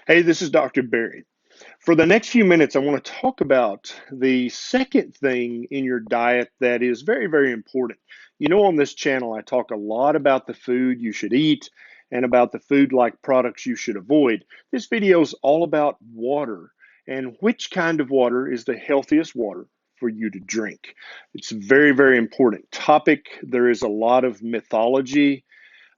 Hey, this is Dr. Barry. For the next few minutes, I want to talk about the second thing in your diet that is very, very important. You know, on this channel, I talk a lot about the food you should eat and about the food-like products you should avoid. This video is all about water and which kind of water is the healthiest water for you to drink. It's a very, very important topic. There is a lot of mythology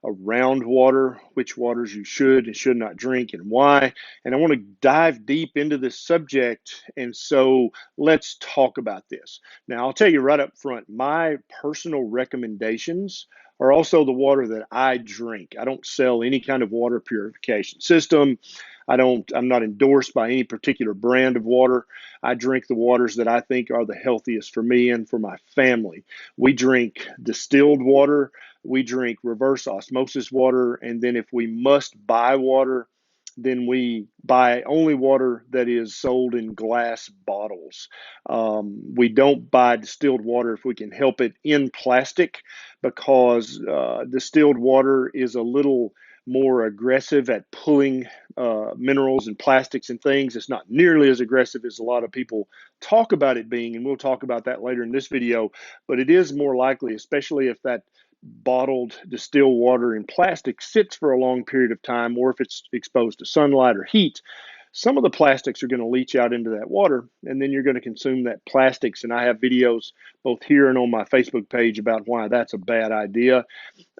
around water, which waters you should and should not drink, and why. And I want to dive deep into this subject. And so let's talk about this. Now, I'll tell you right up front, my personal recommendations are also the water that I drink. I don't sell any kind of water purification system. I'm not endorsed by any particular brand of water. I drink the waters that I think are the healthiest for me and for my family. We drink distilled water, we drink reverse osmosis water, and then if we must buy water, then we buy only water that is sold in glass bottles. We don't buy distilled water if we can help it in plastic because distilled water is a little more aggressive at pulling minerals and plastics and things. It's not nearly as aggressive as a lot of people talk about it being, and we'll talk about that later in this video, but it is more likely, especially if that bottled distilled water in plastic sits for a long period of time, or if it's exposed to sunlight or heat, some of the plastics are going to leach out into that water, and then you're going to consume that plastics. And I have videos both here and on my Facebook page about why that's a bad idea.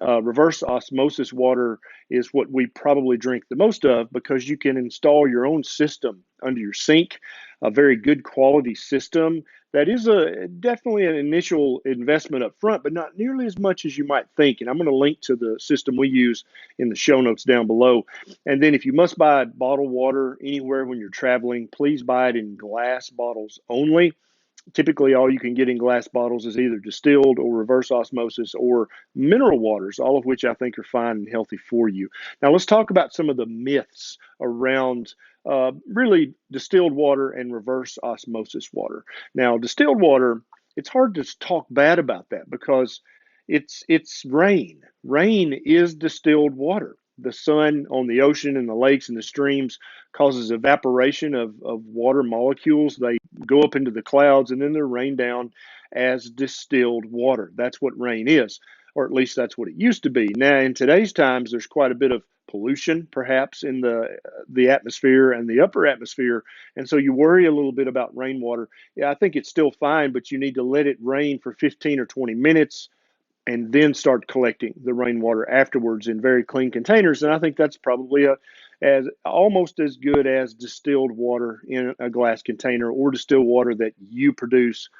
Reverse osmosis water is what we probably drink the most of because you can install your own system under your sink, a very good quality system that is definitely an initial investment up front, but not nearly as much as you might think. And I'm going to link to the system we use in the show notes down below. And then if you must buy bottled water anywhere when you're traveling, please buy it in glass bottles only. Typically, all you can get in glass bottles is either distilled or reverse osmosis or mineral waters, all of which I think are fine and healthy for you. Now, let's talk about some of the myths around really distilled water and reverse osmosis water. Now, distilled water, it's hard to talk bad about that because it's rain. Rain is distilled water. The sun on the ocean and the lakes and the streams causes evaporation of water molecules. They go up into the clouds and then they're rained down as distilled water. That's what rain is, or at least that's what it used to be. Now, in today's times, there's quite a bit of pollution, perhaps, in the atmosphere and the upper atmosphere, and so you worry a little bit about rainwater. Yeah, I think it's still fine, but you need to let it rain for 15 or 20 minutes and then start collecting the rainwater afterwards in very clean containers. And I think that's probably as almost as good as distilled water in a glass container or distilled water that you produce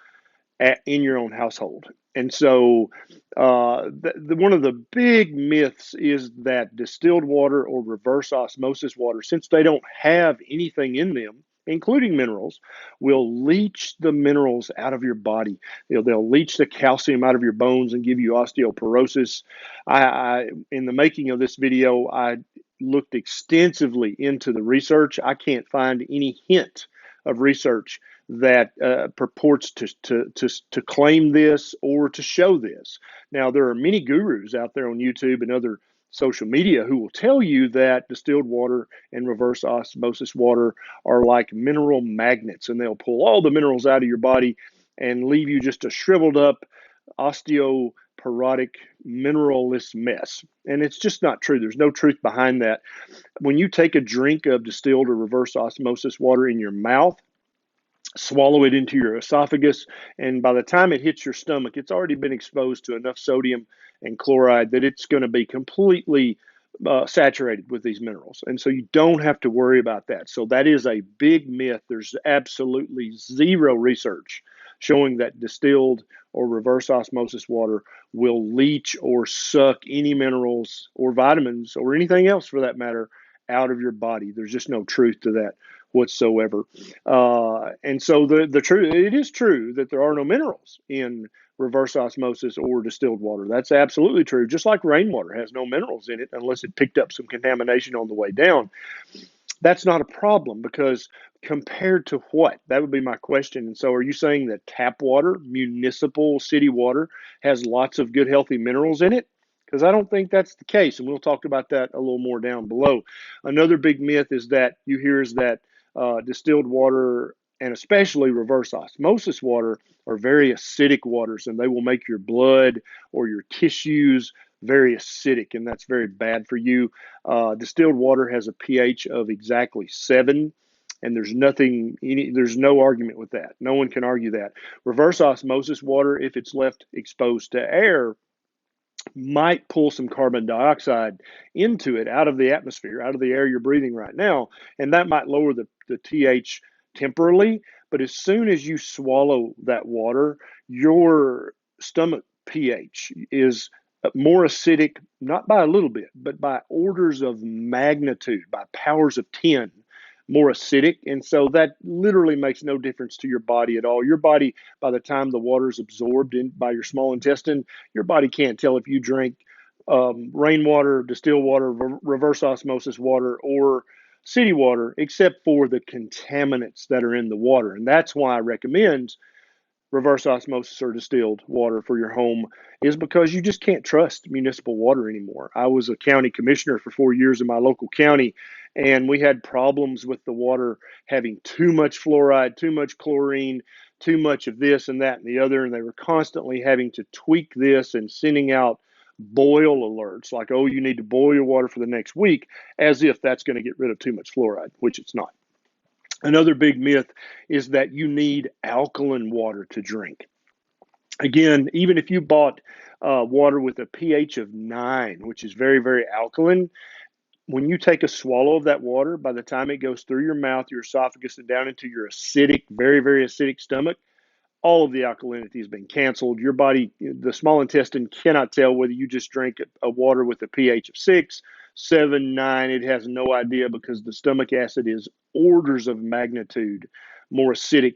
in your own household. And so, one of the big myths is that distilled water or reverse osmosis water, since they don't have anything in them, including minerals, will leach the minerals out of your body. They'll leach the calcium out of your bones and give you osteoporosis. In the making of this video, I looked extensively into the research. I can't find any hint of research that purports to claim this or to show this. Now, there are many gurus out there on YouTube and other social media who will tell you that distilled water and reverse osmosis water are like mineral magnets, and they'll pull all the minerals out of your body and leave you just a shriveled up, osteoporotic, mineralless mess. And it's just not true. There's no truth behind that. When you take a drink of distilled or reverse osmosis water in your mouth, swallow it into your esophagus, and by the time it hits your stomach, it's already been exposed to enough sodium and chloride that it's going to be completely saturated with these minerals. And so you don't have to worry about that. So that is a big myth. There's absolutely zero research showing that distilled or reverse osmosis water will leach or suck any minerals or vitamins or anything else for that matter out of your body. There's just no truth to that whatsoever. And so the truth, it is true that there are no minerals in reverse osmosis or distilled water. That's absolutely true. Just like rainwater has no minerals in it unless it picked up some contamination on the way down. That's not a problem because compared to what? That would be my question. And so are you saying that tap water, municipal city water, has lots of good healthy minerals in it? because I don't think that's the case. And we'll talk about that a little more down below. Another big myth is that you hear is that distilled water and especially reverse osmosis water are very acidic waters, and they will make your blood or your tissues very acidic, and that's very bad for you. Distilled water has a pH of exactly 7, and there's no argument with that. No one can argue that. Reverse osmosis water, if it's left exposed to air, might pull some carbon dioxide into it out of the atmosphere, out of the air you're breathing right now, and that might lower the TH temporarily. But as soon as you swallow that water, your stomach pH is more acidic, not by a little bit, but by orders of magnitude, by powers of 10 more acidic. And so that literally makes no difference to your body at all. Your body, by the time the water is absorbed in by your small intestine, your body can't tell if you drink rainwater, distilled water, reverse osmosis water, or city water, except for the contaminants that are in the water. And that's why I recommend reverse osmosis or distilled water for your home, is because you just can't trust municipal water anymore. I was a county commissioner for 4 years in my local county, and we had problems with the water having too much fluoride, too much chlorine, too much of this and that and the other, and they were constantly having to tweak this and sending out boil alerts like, oh, you need to boil your water for the next week, as if that's going to get rid of too much fluoride, which it's not. Another big myth is that you need alkaline water to drink. Again, even if you bought water with a pH of 9, which is very, very alkaline, when you take a swallow of that water, by the time it goes through your mouth, your esophagus, and down into your acidic, very, very acidic stomach, all of the alkalinity has been canceled. Your body, the small intestine, cannot tell whether you just drank a water with a pH of 6, 7, 9. It has no idea, because the stomach acid is orders of magnitude more acidic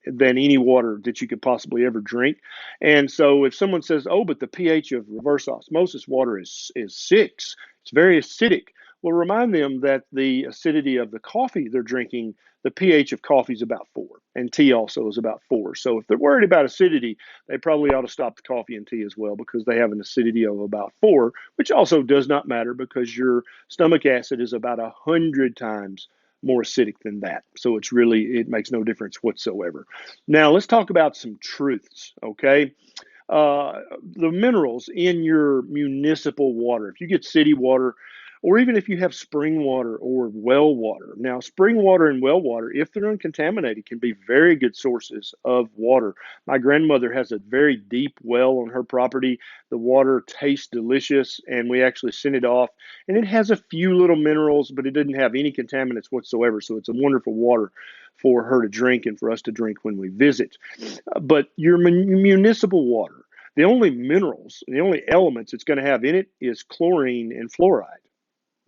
than any water that you could possibly ever drink. And so if someone says, oh, but the pH of reverse osmosis water is 6, it's very acidic. Well, remind them that the acidity of the coffee they're drinking, the pH of coffee is about 4, and tea also is about 4. So if they're worried about acidity, they probably ought to stop the coffee and tea as well, because they have an acidity of about 4, which also does not matter, because your stomach acid is about 100 times more acidic than that. So it makes no difference whatsoever. Now let's talk about some truths, okay? The minerals in your municipal water, if you get city water, or even if you have spring water or well water. Now, spring water and well water, if they're uncontaminated, can be very good sources of water. My grandmother has a very deep well on her property. The water tastes delicious, and we actually sent it off. And it has a few little minerals, but it didn't have any contaminants whatsoever. So it's a wonderful water for her to drink and for us to drink when we visit. But your municipal water, the only minerals, the only elements it's going to have in it is chlorine and fluoride,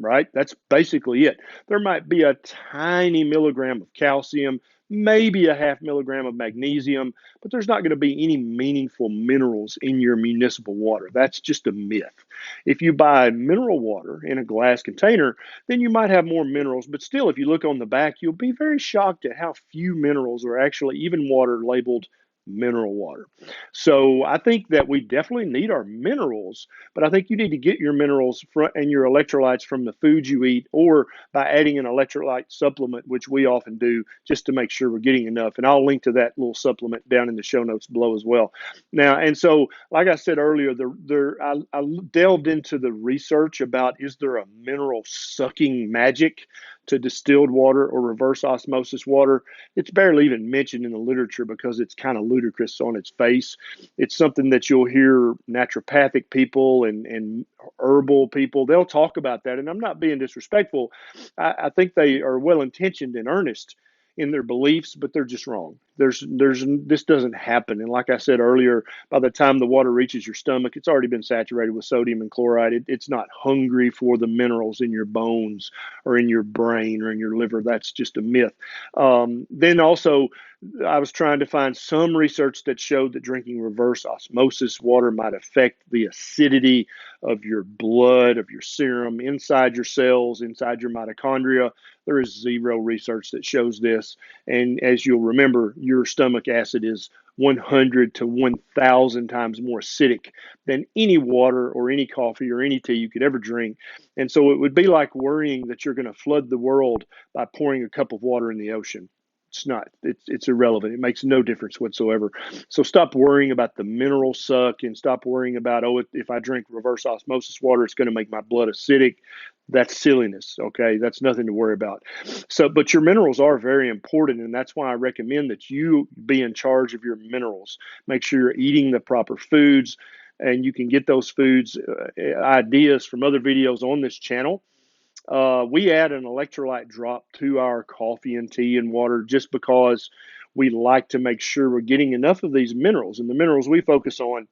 right? That's basically it. There might be a tiny milligram of calcium, maybe a half milligram of magnesium, but there's not going to be any meaningful minerals in your municipal water. That's just a myth. If you buy mineral water in a glass container, then you might have more minerals, but still, if you look on the back, you'll be very shocked at how few minerals are actually even water labeled mineral water. So I think that we definitely need our minerals, but I think you need to get your minerals and your electrolytes from the food you eat, or by adding an electrolyte supplement, which we often do, just to make sure we're getting enough. And I'll link to that little supplement down in the show notes below as well. Now, and so, like I said earlier, I delved into the research about, is there a mineral sucking magic to distilled water or reverse osmosis water? It's barely even mentioned in the literature because it's kind of ludicrous on its face. It's something that you'll hear naturopathic people and herbal people, they'll talk about that. And I'm not being disrespectful. I think they are well intentioned and earnest in their beliefs, but they're just wrong. This doesn't happen. And like I said earlier, by the time the water reaches your stomach, it's already been saturated with sodium and chloride. It's not hungry for the minerals in your bones or in your brain or in your liver. That's just a myth. Then also, I was trying to find some research that showed that drinking reverse osmosis water might affect the acidity of your blood, of your serum, inside your cells, inside your mitochondria. There is zero research that shows this. And as you'll remember, your stomach acid is 100 to 1,000 times more acidic than any water or any coffee or any tea you could ever drink. And so it would be like worrying that you're going to flood the world by pouring a cup of water in the ocean. It's not. It's irrelevant. It makes no difference whatsoever. So stop worrying about the mineral suck and stop worrying about, oh, if I drink reverse osmosis water, it's going to make my blood acidic. That's silliness. Okay, that's nothing to worry about. So, but your minerals are very important, and that's why I recommend that you be in charge of your minerals. Make sure you're eating the proper foods, and you can get those foods ideas from other videos on this channel. We add an electrolyte drop to our coffee and tea and water just because we like to make sure we're getting enough of these minerals. And the minerals we focus on,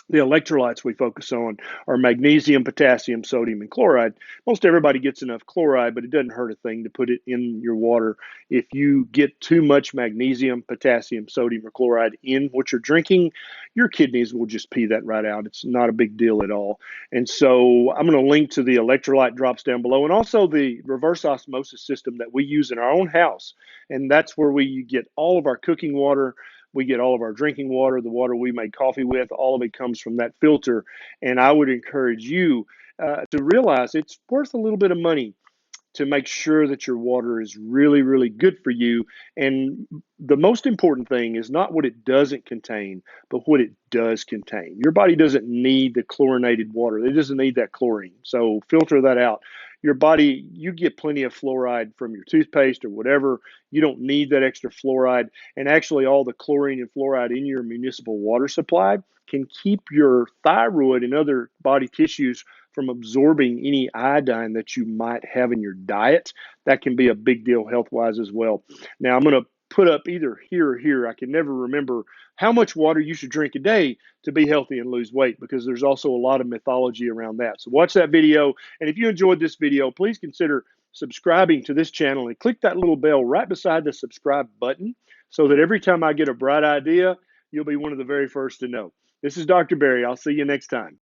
the electrolytes we focus on, are magnesium, potassium, sodium, and chloride. Most everybody gets enough chloride, but it doesn't hurt a thing to put it in your water. If you get too much magnesium, potassium, sodium, or chloride in what you're drinking, your kidneys will just pee that right out. It's not a big deal at all. And so I'm going to link to the electrolyte drops down below, and also the reverse osmosis system that we use in our own house. And that's where we get all of our cooking water. We get all of our drinking water, the water we make coffee with, all of it comes from that filter. And I would encourage you to realize it's worth a little bit of money to make sure that your water is really, really good for you. And the most important thing is not what it doesn't contain, but what it does contain. Your body doesn't need the chlorinated water. It doesn't need that chlorine. So filter that out. Your body, you get plenty of fluoride from your toothpaste or whatever. You don't need that extra fluoride. And actually, all the chlorine and fluoride in your municipal water supply can keep your thyroid and other body tissues from absorbing any iodine that you might have in your diet. That can be a big deal health-wise as well. Now, I'm going to put up either here or here. I can never remember how much water you should drink a day to be healthy and lose weight, because there's also a lot of mythology around that. So watch that video. And if you enjoyed this video, please consider subscribing to this channel and click that little bell right beside the subscribe button so that every time I get a bright idea, you'll be one of the very first to know. This is Dr. Barry. I'll see you next time.